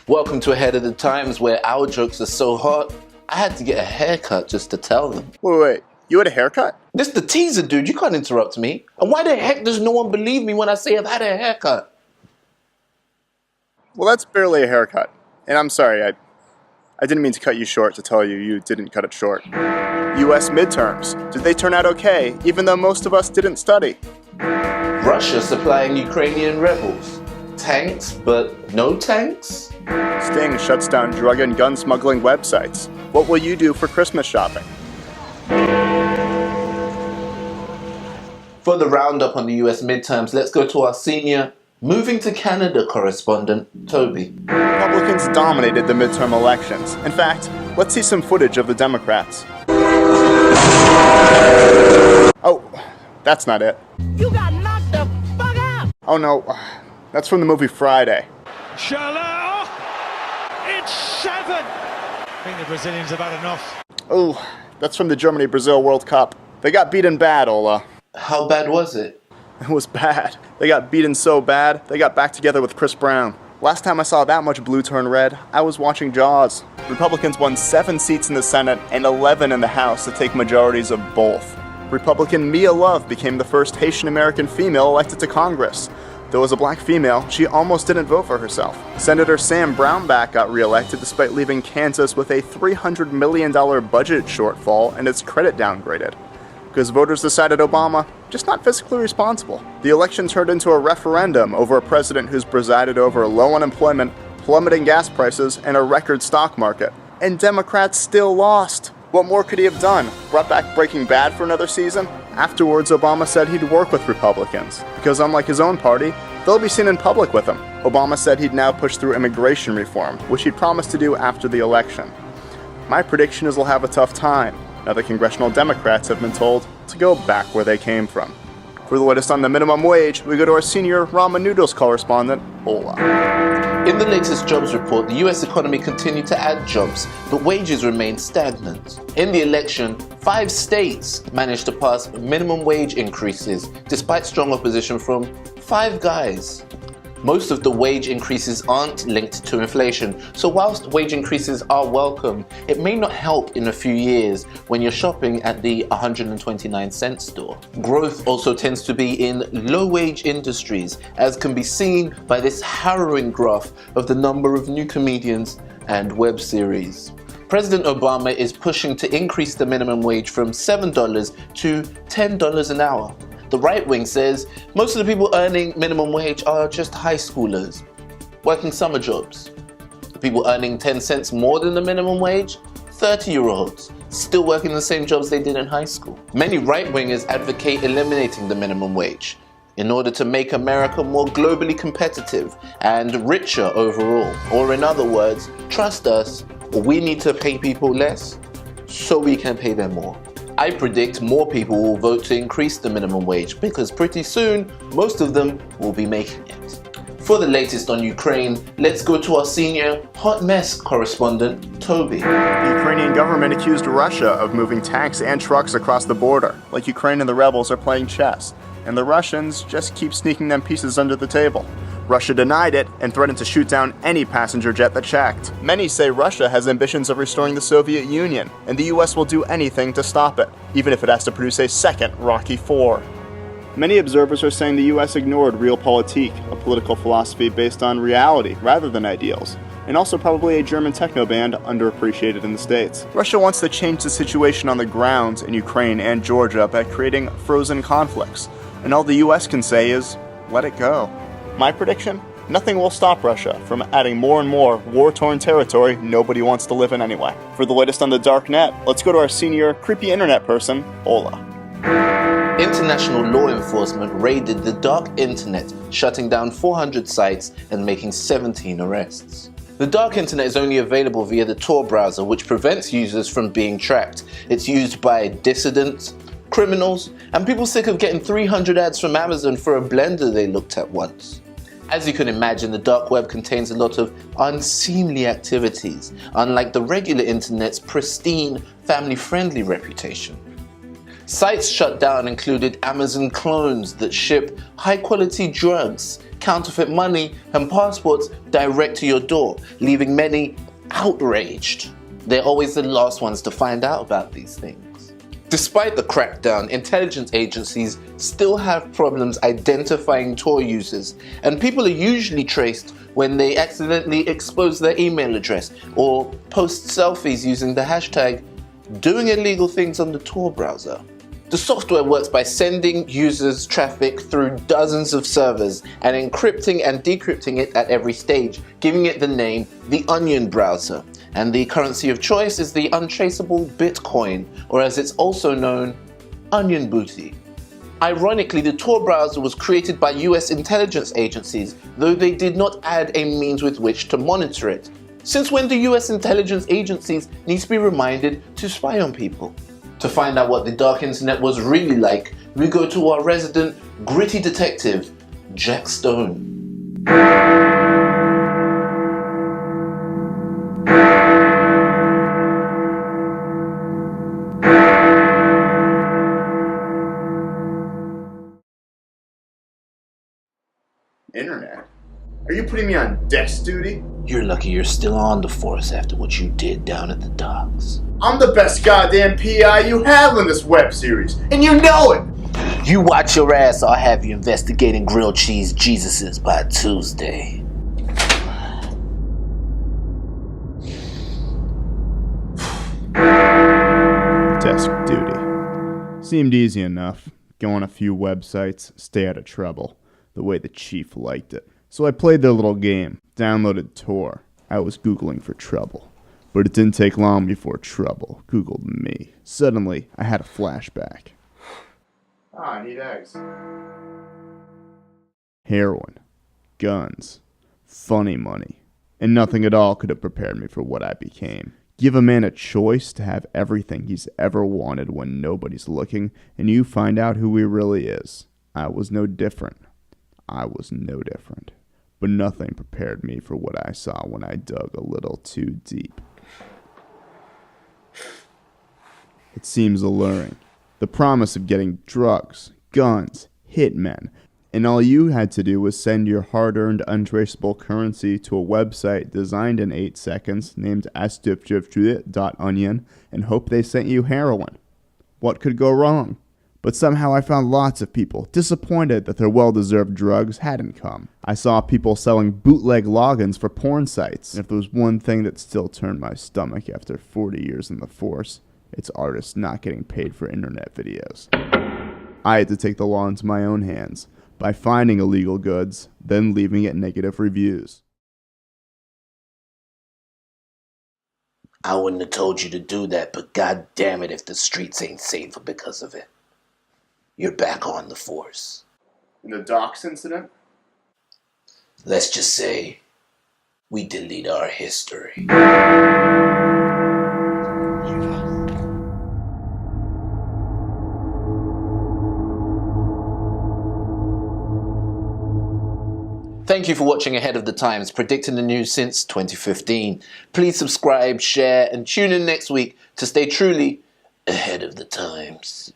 Welcome to Ahead of the Times, where our jokes are so hot, I had to get a haircut just to tell them. Wait, you had a haircut? This is the teaser, dude. You can't interrupt me. And why the heck does no one believe me when I say I've had a haircut? Well, that's barely a haircut. And I'm sorry, I didn't mean to cut you short to tell you you didn't cut it short. US midterms. Did they turn out okay, even though most of us didn't study? Russia supplying Ukrainian rebels. Tanks, but no tanks? Sting shuts down drug and gun smuggling websites. What will you do for Christmas shopping? For the roundup on the US midterms, let's go to our senior Moving to Canada correspondent, Toby. Republicans dominated the midterm elections. In fact, let's see some footage of the Democrats. Oh, that's not it. You got knocked the fuck out! Oh no, that's from the movie Friday. Chaleur! It's 7! I think the Brazilians have had enough. Oh, that's from the Germany-Brazil World Cup. They got beaten bad, Ola. How bad was it? It was bad. They got beaten so bad, they got back together with Chris Brown. Last time I saw that much blue turn red, I was watching Jaws. Republicans won 7 seats in the Senate and 11 in the House to take majorities of both. Republican Mia Love became the first Haitian-American female elected to Congress. Though as a black female, she almost didn't vote for herself. Senator Sam Brownback got reelected despite leaving Kansas with a $300 million budget shortfall and its credit downgraded. Because voters decided Obama, just not fiscally responsible. The election turned into a referendum over a president who's presided over low unemployment, plummeting gas prices, and a record stock market. And Democrats still lost. What more could he have done? Brought back Breaking Bad for another season? Afterwards, Obama said he'd work with Republicans, because unlike his own party, they'll be seen in public with him. Obama said he'd now push through immigration reform, which he'd promised to do after the election. My prediction is they'll have a tough time. Now the congressional Democrats have been told to go back where they came from. For the latest on the minimum wage, we go to our senior ramen noodles correspondent, Ola. In the latest jobs report, the US economy continued to add jobs, but wages remained stagnant. In the election, 5 states managed to pass minimum wage increases, despite strong opposition from 5 guys. Most of the wage increases aren't linked to inflation, so whilst wage increases are welcome, it may not help in a few years when you're shopping at the 129-cent store. Growth also tends to be in low-wage industries, as can be seen by this harrowing graph of the number of new comedians and web series. President Obama is pushing to increase the minimum wage from $7 to $10 an hour. The right wing says most of the people earning minimum wage are just high schoolers, working summer jobs. The people earning 10 cents more than the minimum wage, 30-year-olds, still working the same jobs they did in high school. Many right-wingers advocate eliminating the minimum wage in order to make America more globally competitive and richer overall. Or in other words, trust us, we need to pay people less so we can pay them more. I predict more people will vote to increase the minimum wage because pretty soon, most of them will be making it. For the latest on Ukraine, let's go to our senior hot mess correspondent, Toby. The Ukrainian government accused Russia of moving tanks and trucks across the border, like Ukraine and the rebels are playing chess, and the Russians just keep sneaking them pieces under the table. Russia denied it and threatened to shoot down any passenger jet that checked. Many say Russia has ambitions of restoring the Soviet Union, and the US will do anything to stop it, even if it has to produce a second Rocky IV. Many observers are saying the US ignored realpolitik, a political philosophy based on reality rather than ideals, and also probably a German techno band underappreciated in the States. Russia wants to change the situation on the ground in Ukraine and Georgia by creating frozen conflicts, and all the US can say is, let it go. My prediction? Nothing will stop Russia from adding more and more war-torn territory nobody wants to live in anyway. For the latest on the dark net, let's go to our senior creepy internet person, Ola. International law enforcement raided the dark internet, shutting down 400 sites and making 17 arrests. The dark internet is only available via the Tor browser, which prevents users from being tracked. It's used by dissidents, criminals, and people sick of getting 300 ads from Amazon for a blender they looked at once. As you can imagine, the dark web contains a lot of unseemly activities, unlike the regular internet's pristine, family-friendly reputation. Sites shut down included Amazon clones that ship high-quality drugs, counterfeit money and passports direct to your door, leaving many outraged. They're always the last ones to find out about these things. Despite the crackdown, intelligence agencies still have problems identifying Tor users, and people are usually traced when they accidentally expose their email address or post selfies using the hashtag doing illegal things on the Tor browser. The software works by sending users traffic through dozens of servers and encrypting and decrypting it at every stage, giving it the name the Onion browser. And the currency of choice is the untraceable Bitcoin, or as it's also known, Onion Booty. Ironically, the Tor browser was created by US intelligence agencies, though they did not add a means with which to monitor it. Since when do US intelligence agencies need to be reminded to spy on people? To find out what the dark internet was really like, we go to our resident gritty detective, Jack Stone. Internet? Are you putting me on desk duty? You're lucky you're still on the force after what you did down at the docks. I'm the best goddamn PI you have in this web series, and you know it! You watch your ass, I'll have you investigating grilled cheese Jesuses by Tuesday. Desk duty. Seemed easy enough. Go on a few websites, stay out of trouble. The way the chief liked it. So I played their little game, downloaded Tor. I was Googling for trouble. But it didn't take long before trouble Googled me. Suddenly, I had a flashback. I need eggs. Heroin, guns, funny money, and nothing at all could have prepared me for what I became. Give a man a choice to have everything he's ever wanted when nobody's looking, and you find out who he really is. I was no different. But nothing prepared me for what I saw when I dug a little too deep. It seems alluring. The promise of getting drugs, guns, hitmen, and all you had to do was send your hard-earned untraceable currency to a website designed in 8 seconds named astupjivtruit.onion and hope they sent you heroin. What could go wrong? But somehow I found lots of people disappointed that their well-deserved drugs hadn't come. I saw people selling bootleg logins for porn sites. And if there was one thing that still turned my stomach after 40 years in the force, it's artists not getting paid for internet videos. I had to take the law into my own hands by finding illegal goods, then leaving it negative reviews. I wouldn't have told you to do that, but god damn it if the streets ain't safer because of it. You're back on the force. In the docks incident? Let's just say, we delete our history. Thank you for watching Ahead of the Times, predicting the news since 2015. Please subscribe, share, and tune in next week to stay truly ahead of the times.